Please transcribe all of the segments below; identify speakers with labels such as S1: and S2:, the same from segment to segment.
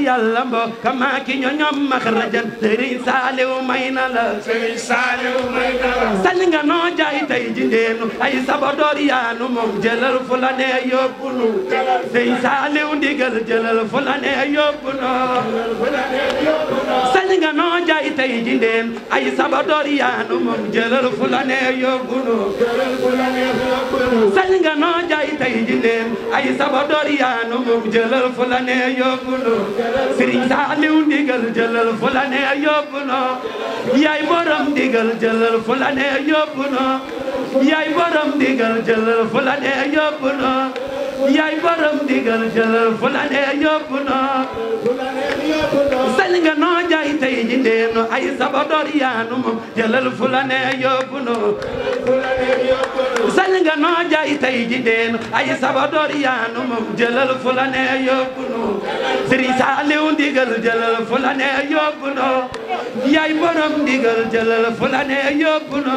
S1: yàlla mbokkam ki ñoñom maxrajan Serigne Saliou may na la Serigne Saliou may na la sañ nga noo jaay tey ji ndeenu ay sabadoor yaanu moom jëlal fu la ne yóbbu nu Serigne Saliou ndigal jëlal fu la ne yóbbu nu sañ nga noo jaay tey ji ndeen ay sabadoor yaanu moom jëlal fu la ne yóbbu nu sañ nga noo jaay tey ji ndeen ay sabadoor yaanu moom jëlal fu la ne yóbbu nu Serigne Saliou ndigal jëlal fu la ne yóbbu nu yaay borom ndigal jëlal fu la ne yóbbu nu yaay borom ndigal jëlal fu la ne yóbbu nu yaay borom ndigal jëlal fu la ne yóbbu nu sañ nga noo jaay tey ji ndeenu ay sabadoor yaanu moom jëlal fu la ne yóbbu nu sañ nga noo jaay tey ji ndeenu ay sabadoor yaanu moom jëlal fu la ne yóbbu nu Serigne Saliou ndigal jëlal fu la ne yóbbu nu yaay borom ndigal jëlal fu la ne yóbbu nu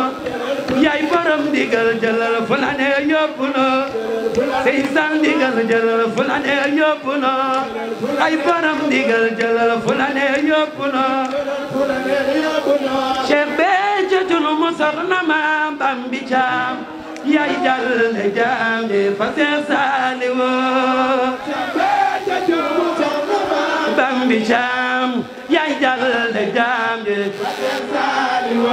S1: yaay borom ndigal jëlal fu la ne yóbbu nu Serigne Saliou ndigal jëlal fu la ne yóbbu nu ay borom ndigal jëlal fu la ne yóbbu nu Cheikh Béthio Thioune mu soxna Maam Bambi Caam yaay jàlle jaam de fa Seex Saaliw Bambi Caam yaay jàlle jaam de fa Seex Saaliw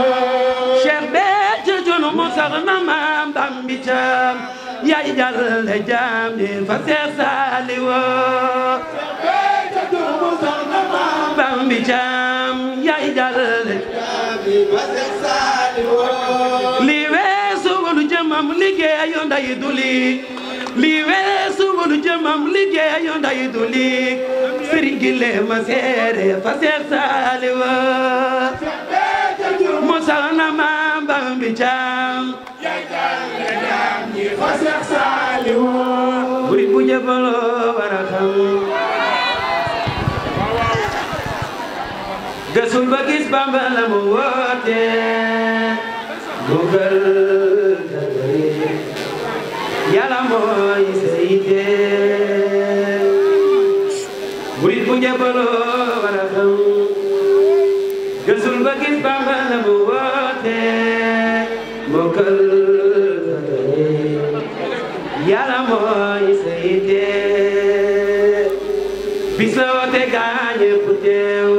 S1: Cheikh Béthio Thioune mu soxna Maam Bambi Caam yaay jàlle jaam de fa Seex Saaliw Bambi Caam yaay jàlle li weesu wulu jëmam liggéeyu nday du lii li weesu wulu jëmam liggéeyu nday du lii Serigne Gile ma seere fa Seex Saaliw mu soxna Maam Bambi Caam yaay jàlle jaam ñi fa Seex Saaliw buri bu jëbaloo wara xam gësul ba gis Bamba la mu woote mu gël dagari Yàlla mooy sayte murit bu jabaloo wara xam gësul ba gis Bamba la mu woote mu gël dagari Yàlla mooy sayte bis la woote gaañe fu teew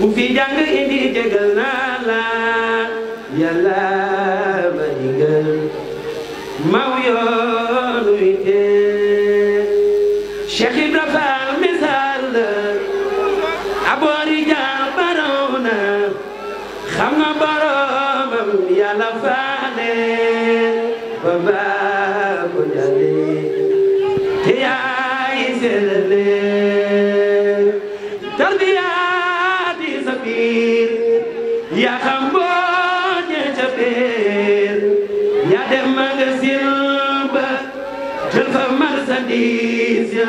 S1: ku fi jàng indi jégal naa la Yàlla ma digal maw yoonu ite Cheikh Ibra Fall misaal la aboori jaar baraw na xam na boromam Yàlla faale ba mbaa ko jàlle te yaay sellale tarbiya yaa xam boo ñëwee ca biir yaa dem magasin ba jël fa marchandise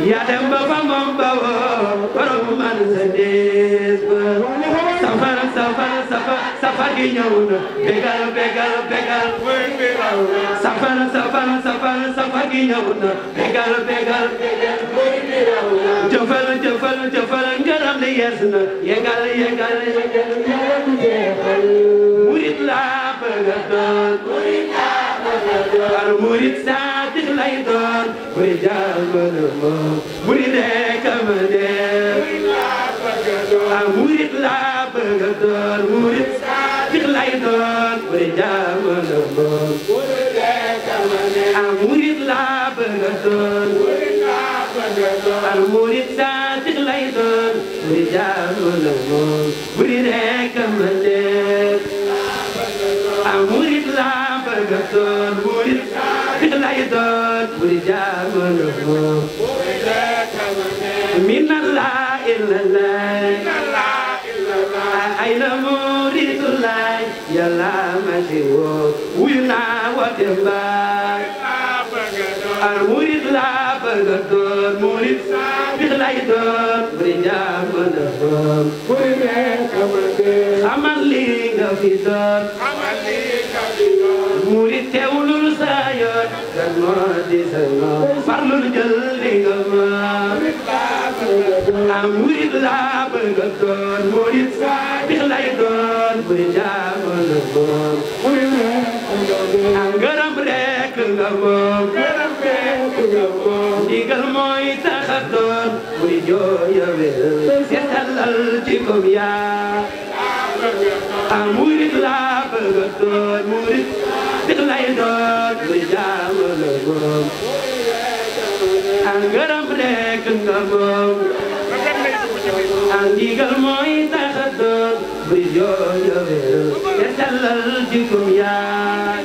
S1: yaa dem ba fa moom ba woo borom marchandise ba safar gi ñëw na bégal safar gi ñëw na bégal jëfal ngërëm li yees na yegal murit laa bëgg a doon murit saadix lay doon murit jaamal moom murit rek a ma dee murit laa bëgg a doon murit saadix lay doon murit jaamal moom murit laa bëgg a doon murit saadix lay doon murit jaamal moom murit rek a ma dee murit laa bëgg a doon murit saadix lay doon murit jaamal moom mina laa illallah ay la muritu laay Yàlla ma ci woo wuyu naa woote mbaay murit laa bëgg a doon murit saadix lay doon murit jaamal moom xamal li nga fi doon murit teewlul sa yoon kan moo di sa yoon farlul jël li nga ma murid laa bëgg a doon murid saadix lay doon bu jaamu la moom ngërëm rek nga moom ndigal mooy tax a doon muy jooyawe seetalal ci kom yaa murid laa bëgg a doon murid saadix lay doon bu jaamu la moom ngërëm rek nga moom ndigal mooy tax a doon buy jooyawe te sellal jikkoom yaa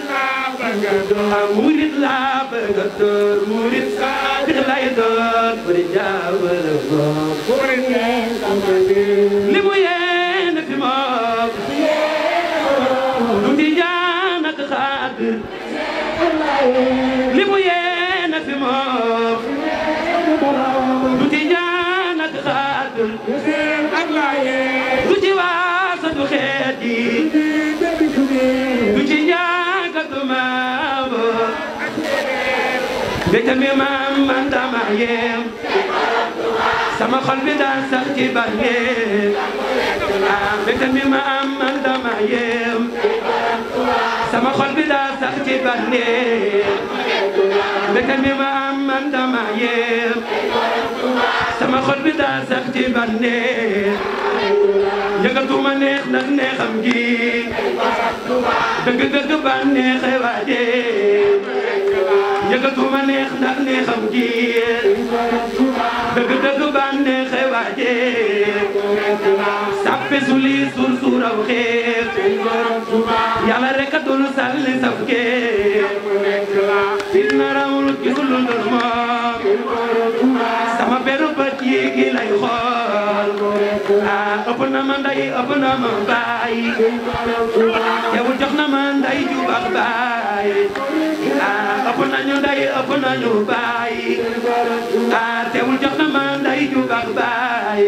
S1: murid laa bëgg a doon murid saadix lay doon buy jaamu la moom li mu yéene fi moom du tijaan ak xaadir li mu yéene fi moom du tijaan ak xaadir du ci waasa du xeet yi du ci ñàkk ak maamo mbégte mi maam man dama yem sama xol bi daan sax ci bànneex mbégte mi maam man dama yem sama xol bi daan sax ci bànneex mbégte mi maam man dama yem sama xol bi daan sax ci bànneex yëngatuma neex ndax neexam gi dëgg-dëgg bànneexe waaje yëngatuma neex ndax neexam gi dëgg-dëgg bànneexe waaje sappe suli suur suuraw xeex yàlla rek a dul salli saf geex fitna rawul gisul dul moom sama beru bët yi gi lay xool ëpp na ma ndey ëpp na ma baay yow jox na ma ndey ju baax baay ëpp nañu ndey ëpp nañu baay teewul jox na ma ndey ju baax baay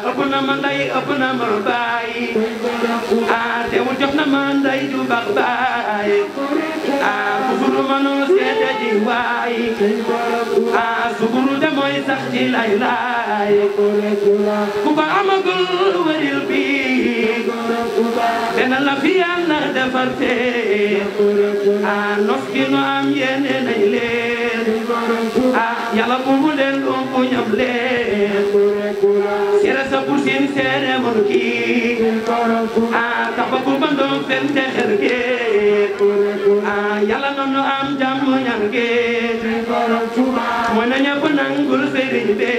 S1: ëpp na ma ndey ëpp na ma baay teewul jox na ma ndey ju baax baay kufuru mënul seede ji waay sukuru de mooy sax ci lay laay ku ko amagul wëril bi dana la fi Yàlla defar fee nos gi nu am yéene nañ leen Yàlla bu mu leen umpu ñam leen seere sa pour seen seere mon kii tax ba ku bandoo fen te xer gee Yàlla noonu am jàmm ñan gee mooy na ñëpp nangul sëriñ be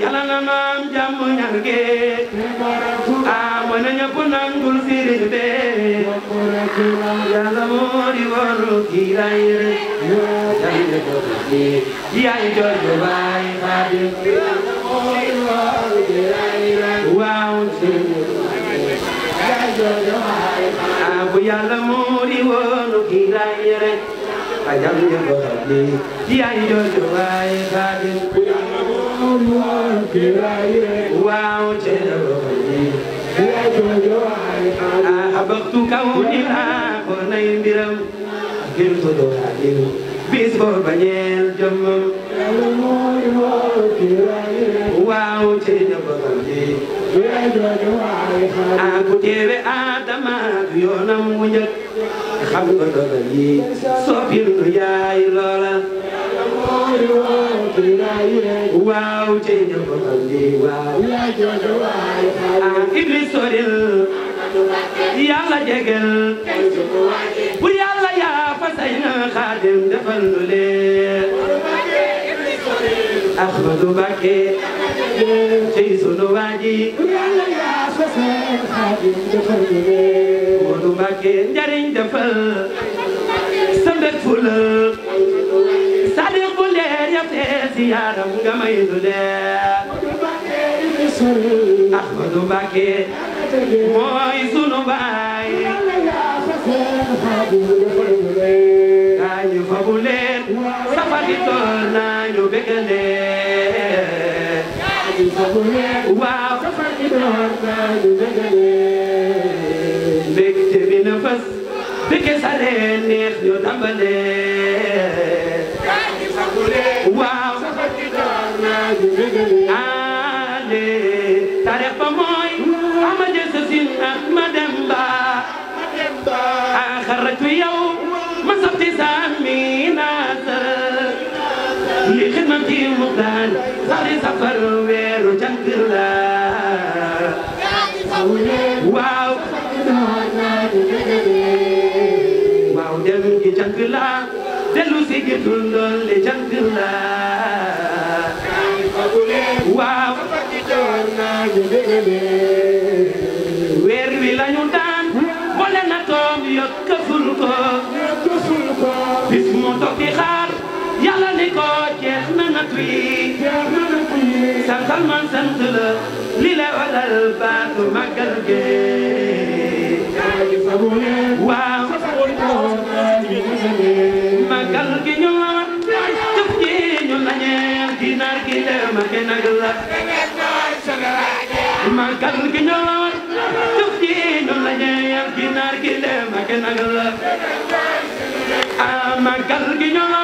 S1: Yàlla noonu am jàmm ñan gee mooy na ñëpp nangul sëriñ be Yàlla moo di woonu kii lay rek yaay jooju baay Xaadim waaw bu Yàlla moo di woonu kii lay rek ajam ñëpp xam ni yaay jooju baay Xaadim waaw xabaktu kaw ni laa ko nay mbiram ngir tudd Xaadim bis boo bañeel jëmmam waaw ci ñëpp xam ni ku teewe Adama yoonam wu njëkk xam nga dogal yi soppil nu yaay loola waaw ci ñëpp xam ni waaw Iblis soril Yàlla jegel bu Yàlla yaa fa say na Xaadim defal nu leen Ahmadu Mbakke ci sunu waaji Ahmadu Mbakke njariñ defal sa mbég fulal Sadiq bu leer ya feesi yaram nga may nu leer Ahmadu Mbakke mooy sunu baay kañu fa bu leen safari tool nañu begale waaw mbégte bi na fas beke sare neex ñu tàmbale waaw ale tarix ba mooy ama jësa sin ma dem ba xaratu yow ma safti sami nasar li xidmati muxtaan sari safar weeru jant la waaw waaw dem gi jant la dellu si gi tundoon li jant la waaw weer wi lañu daan boole na toom yokk ful ko bis mu toog di xaar yàlla ni ko jeex na nattu yi santal man sant la li la waral baatu màggal ge waaw màggal gi ñu la jëf ji ñu la ñeel dinaar gi dem ak nag la màggal gi ñu la jëf ji ñu la ñeel dinaar gi dem ak nag la màggal gi ñu la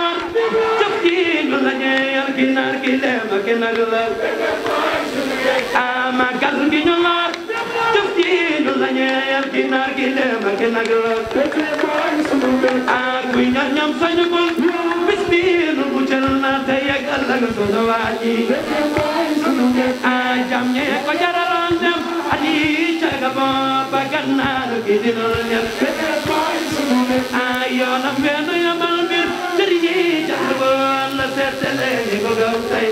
S1: jëf ji ñu la ñeel dinaar gi dem ak nag la màggal gi ñu la jëf ji ñu la ñeel dinaar gi dem ak nag la kuy ñam ñam sañu ko bis bi nu mu jël na te yeggal la sunu waa ji jam ñee ko jaraloon dem ani caga bo ba gannaaw gi dina ñel yoonam benn yamal mbir sëriñ yi jar bo la seetale ni ko gaw tay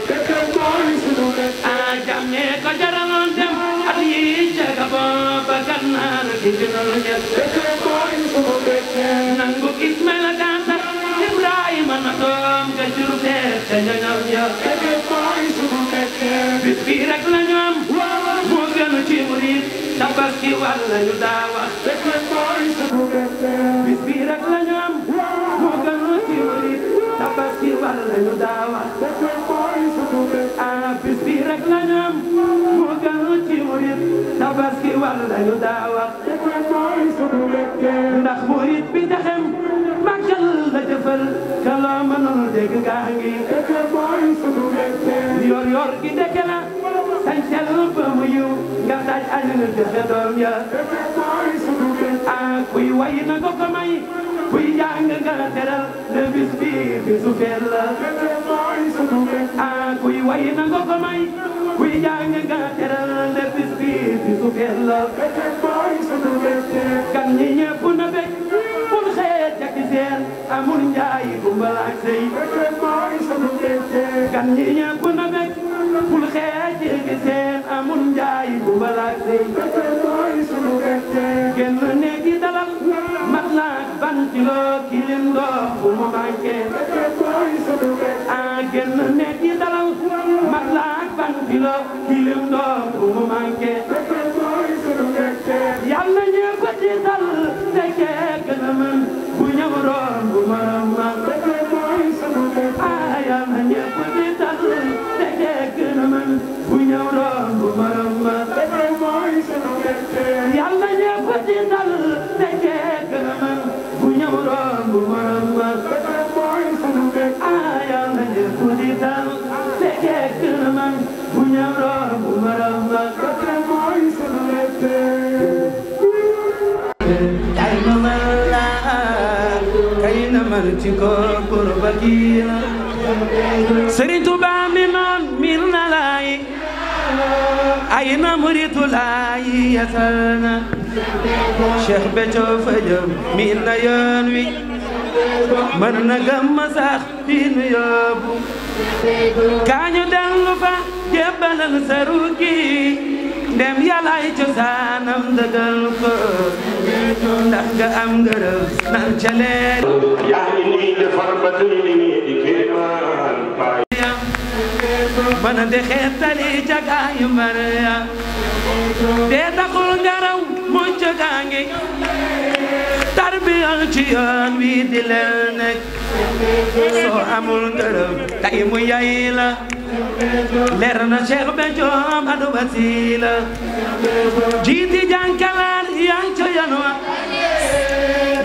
S1: jam ñee ko jaraloon dem ani caga bo ba gannaaw gi dina ñel nangu Ismaila Ganta Ibrahima na doom ga jur te ñañam ya bis bi rek la ñu am moo gën ci murid tabaski walla ñu daawa bis bi rek la ñu am moo gën ci murid tabaski walla ñu daawa bis bi rek la ñu am moo gën ci murid tabaski walla ñu daawa ndax murid bi taxem màggal la jëfal ka loo mënul dégg gaa ngi yor yor gi dëkk la sañsel ba mu yiw nga daj añu joxe doom ya kuy way na nga ko may kuy jàng nga teral le bis bi bisu feet la kuy way na nga ko may kuy jàng nga teral le bis bi bisu feet la gan ñi ñëpp na bekk ful xeet jaki seen amul njaay gumbalaak sey gan ñi ñëpp na bekk ful xeet jaki seen amul njaay gumbalaak sey genn néegi dalal matlaak ban kilo kilim ndox bu mu manqué genn néegi dalal matlaak ban kilo kilim ndox bu mu manqué yàlla ñëpp ci dal te kee gën a mën bu ñëw roon bu maram man yàlla ñëpp ci dal te kee gën a mën bu ñëw roon bu maram man yàlla ñëpp ci dal te kee gën a mën bu ñëw roon bu maram man yàlla ñëpp ci dal te kee gën a mën bu ñëw roon bu maram man ci ko kurbakina Serigne Touba mi noon mir na lay ay na muritu lay yasana Cheikh Béthio Fadiam mir na yoon wi mën na gëm sax di nu yóbbu kañu dellu fa jébbalal saru gi ndem yàllaay cosaanam dëggal ko ndax nga am ngërëm nan ca leer yaa ngi nii defar ba tey di kéemaan mën a de xeetali jagaayu Maria dee taxul nga raw mooy jagaa ngi tarbiyal ci yoon wi di leen nekk soo amul ngërëm tey mu yay la leer na Cheikh Béthio adu wasila jiiti jànkalaar yaa ngi ca yoon wa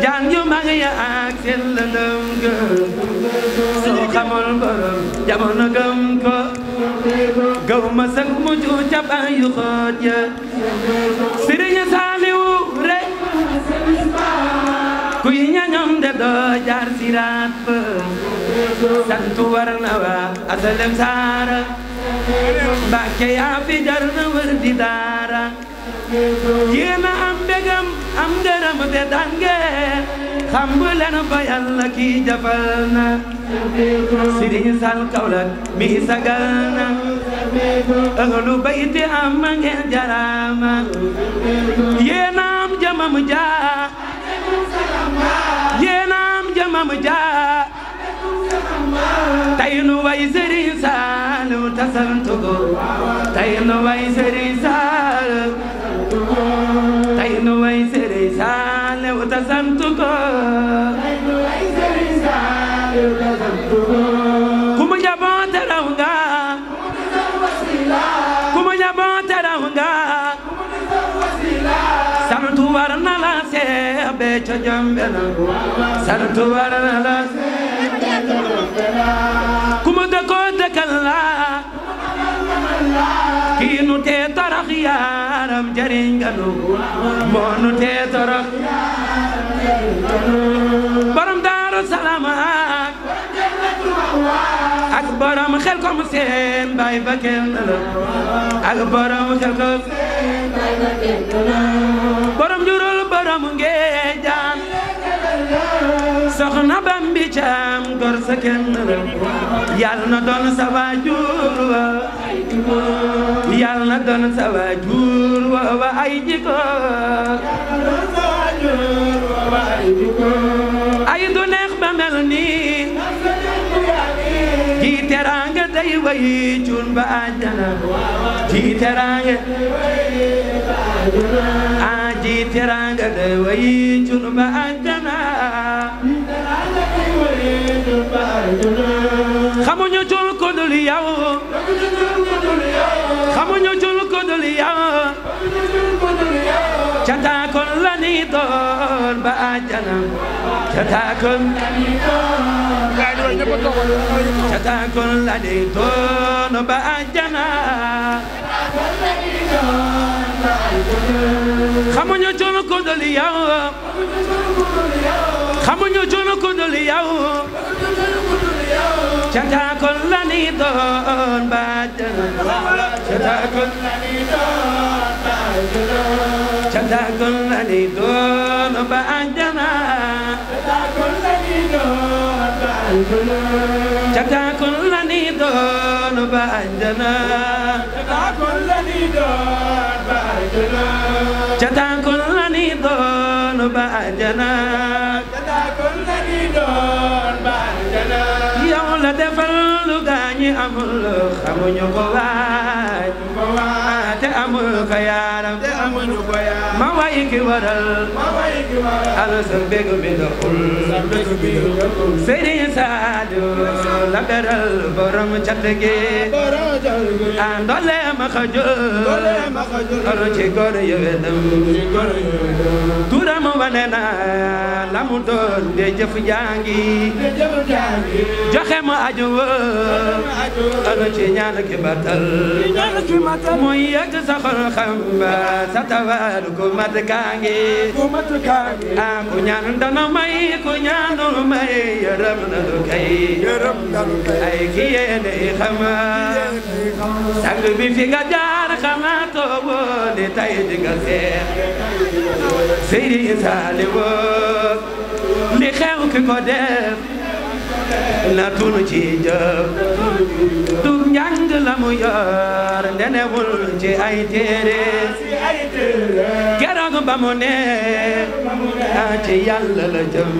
S1: jàng yu mag ya ak seen lëndëm gëm soo xamul borom jamono gëm ko gaw ma sëg mujj ca bayu xoot ya Sëriñ Saaliw rek kuy ñañom de doo jaar siraat ba sant war na waa asalem saara Mbàkke yaa fi jar na wër di daara yéena am mbégam am ngërëm te dange xam bu leen ba Yàlla kii jafal na Sëriñ Sal Kawlax mi sagal na ahlu bayti am ngeen jarama yéena am jëmam jaa yéena am jëmam jaa tay nu way Sëriñ Saaliw tasantu ko tay nu way Sëriñ Saaliw tay nu way Sëriñ Saaliw tasantu ko ku mu jaboote raw nga ku mu jaboote raw nga santu war na la Seex Béthio jombe na santu war na la ku mu dëkkoo dëkkal la kii nu tee torox yaaram jariñ nga nu moo nu tee torox borom Daaru Salaam ak borom Xelkom seen baay ba kenn la ak borom Xelkom borom Njurul borom Ngeejaan soxna Bambi Caam gor sa kenn la Yàlla na doon sa waajur wa Yàlla na doon sa waajur wa ay jikko ay du neex ba mel nii ji teraanga day way cuun ba àjjana ji teraanga ji teraanga day way cuun ba àjjana xamuñu cuun ku dul yow xamuñu cuun ku dul yow cataakon la ni doon ba àjjana cataakon la ni doon ba àjjana xamuñu cuun ku dul yow xamuñu cuun ku dul yow cataakon la ni doon ba àjjana cataakon la ni doon ba àjjana cataakon la ni doon ba àjjana cataakon la ni doon ba àjjana cataakon la ni doon ba àjjana yow la defal lu gaañi amul xamuñu ko waay te amul ko yaaram ma way ki waral ala sa mbég mi doxul Sëriñ Saaliw la beral borom cant gi andole ma xajul alo ci góor yëwénam turam wane na la mu doon de jëf jaangi joxe ma aju alo ci ñaan ki batal mooy yegg sa xol xam ba sa tawal ku mat kaangi ku ñaan dana may ku ñaanul may yërëm na lu kay ay ki yéene xam sang bi fi nga jaar xamaatoo woon ni tay di nga seex Sëriñ Saaliw li xew ki ko def na tunu ci jëf du njàng la mu yor ndenewul ci ay téere keroog ba mu ne ci Yàlla la jëm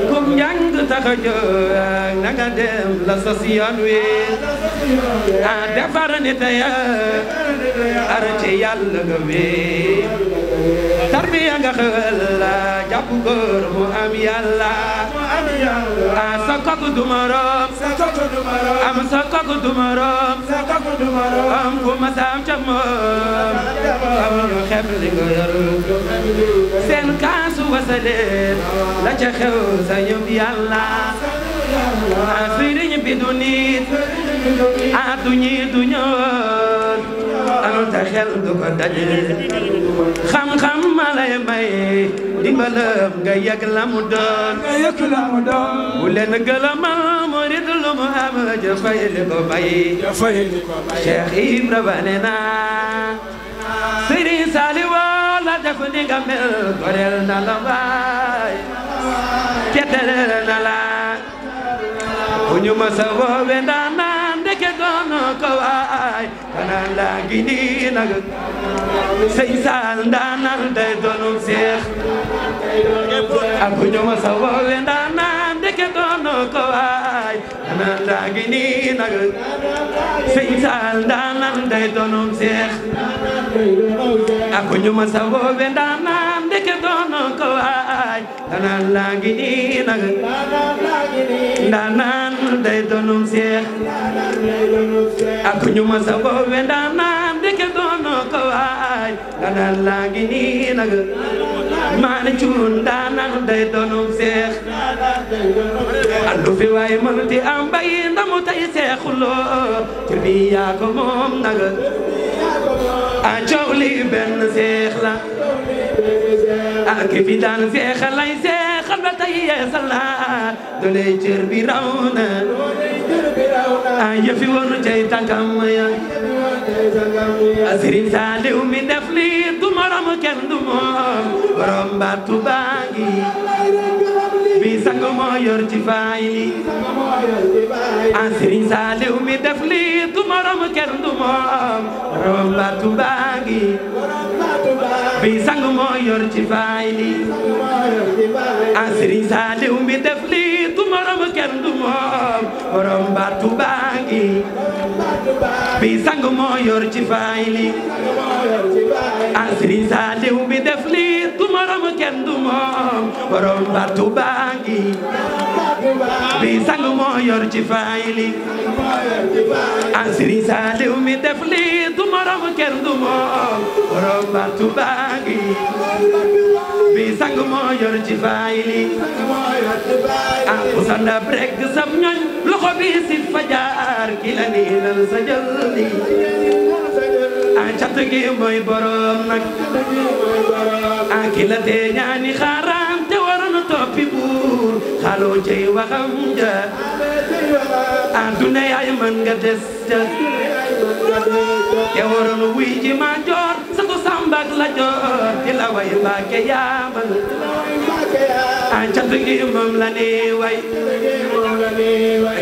S1: kum njàng tax a jóg na nga dem la sos yoon wi defar nit ya ar ci Yàlla nga wi tarbiya nga xewal jàpp góor mu am Yàlla sa kooku du morom am sa kooku du morom am ku ma saam ca moom am ñu xeeb li nga yor seen kaasu wasale la ca xew sa ñoom Yàlla sëriñ bi du nit du ñi du ñoon anu ta xel du ko daje xam-xam ma lay may dimbalam nga yegg la mu doon bu leen gëlëmal murid lu mu am ja fay li ko may Cheikh Ibra ba ne na Sëriñ Saliou la def ni nga mel goreel na la waay keteleel na la bu ñu ma sa woowe ndaanaan ndeke doon ko waay kanaan laa ngi nii nag sëñ Saal ndaanaan day doonum seex ak bu ñu ma sa woowe ndaanaan ndeke doon ko waay kanaan laa ngi nii nag sëñ Saal ndaanaan day doonum seex ak bu ñu ma sa woowe ndaanaan ndeke doon ko waay kanaan laa ngi nii nag ndaanaan day doonum seex ak ñu ma sa woowe ndaanaan ndeke doon ko waay kanaan laa ngi nii nag maana cuun ndaanaan day doonum seex andu fi waay mënti am bay ndamu tay seexuloo ci bi yaa ko moom nag a coow li benn seex la a ki fi daan seexal lay seexal ba tay yeesal na doole cër bi raw na a yëfi woon cay tànkam ya a Sëriñ Saaliw mi def li du morom kenn du moom borom baatu baa ngi bi sang moo yor ci faay li a Sëriñ Saaliw mi def li du morom kenn du moom borom baatu baa ngi bi sang moo yor ci faay li a Sëriñ Saaliw mi def li du morom kenn du moom borom baatu baa ngi bi sang moo yor ci faay li a Sëriñ Saaliw mi def li du morom kenn du moom borom baatu baa ngi bi sang moo yor ci faay li a Sëriñ Saaliw mi def li du morom kenn du moom borom baatu baa ngi bi sang moo yor ci faay li a ku sa ndab rek sam ñoñ loxo bi si fajar ki la niinal sa jël li a cat gi mooy borom nag a ki la tee ñaani xaaraan te waroon toppi buur xaaloo cey waxam ja a dune yaay man nga des ja te waroon wuy ji ma joor sa tu sambak la joor ti la way Mbàkke yaamal a cat gi moom la ne way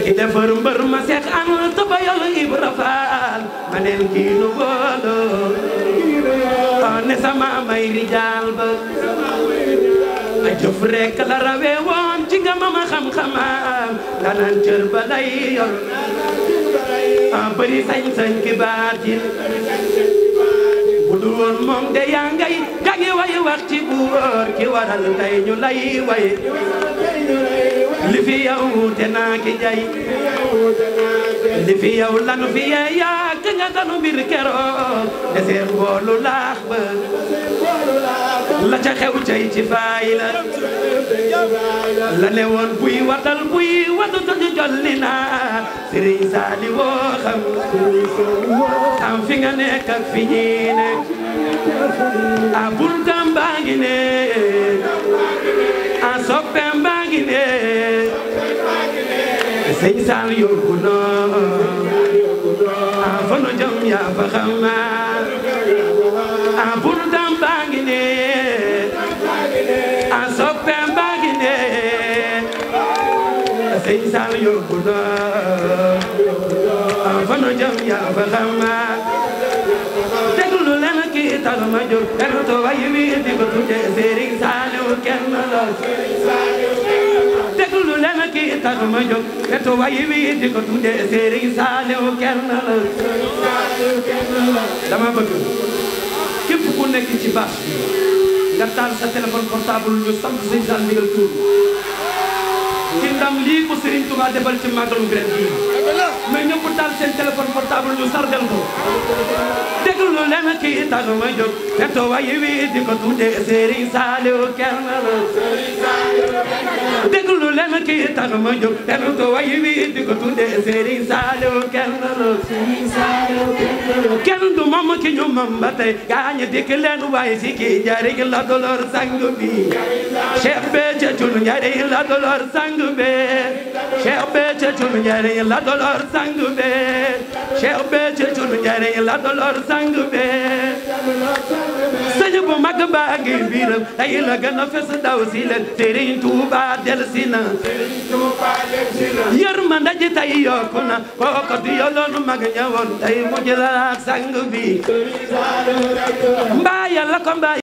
S1: ki defar mbër ma seex an te ba yol Ibra Faal ma neen kii nu boolo ne sama may rijaal ba a jëf rek la rawe woon ci nga mama xam-xamam danan cër ba lay yor a bëri sañ-sañ ki baatin bu dul woon moom de yaa ngay jagi way wax ci buur ki waral tey ñu lay way li fi yow te naa ki jay li fi yow lanu fi yee yaa ka nga danu mbir keroog deseer boolu laax ba la ca xew cay ci faay la ne woon buy watal buy watu tëju jolli naa Sëriñ Saaliw woo xam fi nga nekk ak fi ñii nekk a buntam baa ngi ne a soppeem baa ngi ne Sëñ Saal yóbbu noo a fa nu jëm yaa fa xam a buntam baa ngi ne a soppeem baa ngi ne Sëñ Saal yóbbu noo a fa nu jëm yaa fa xam déglu leen kii tax ma jóg tertu way wi di ko tudde Sëriñ Saaliw kenn la déglu leen kii tax ma jóg tertu way wi di ko tudde Sëriñ Saaliw kenn la dama bëgg képp ku nekk ci bâche bi nga taal sa téléphone portable ñu sant Sëñ Saal ndigal tuur ci ndam lii ko Sëriñ Tuubaa defal ci màggalu ren gi mais ñëpp taal seen téléphone portable ñu sargal ko déglu leen kii tax ma jóg te to way wi di ko tuddee Serigne Saliou kenn la déglu leen kii tax ma jóg te to way wi di ko tuddee Serigne Saliou kenn la kenn du moom ki ñu moom ba tey gaañ dikk leen waaye si kii njariñ la dolor sang bi Cheikh Béthio Thioune njariñ la dolor sang bi Cheikh Béthio Thioune njariñ la dolor sang bi Cheikh Béthio Thioune njariñ la dolor sang bi sëñ bu mag baa ngi biiram tey la gën a fes daw si leen Serigne Touba del si na yërmande ji tey yokku na kooko du yoloon mag ñëwoon tey mu jëlaat sang bi mbaa yàlla ko mbaa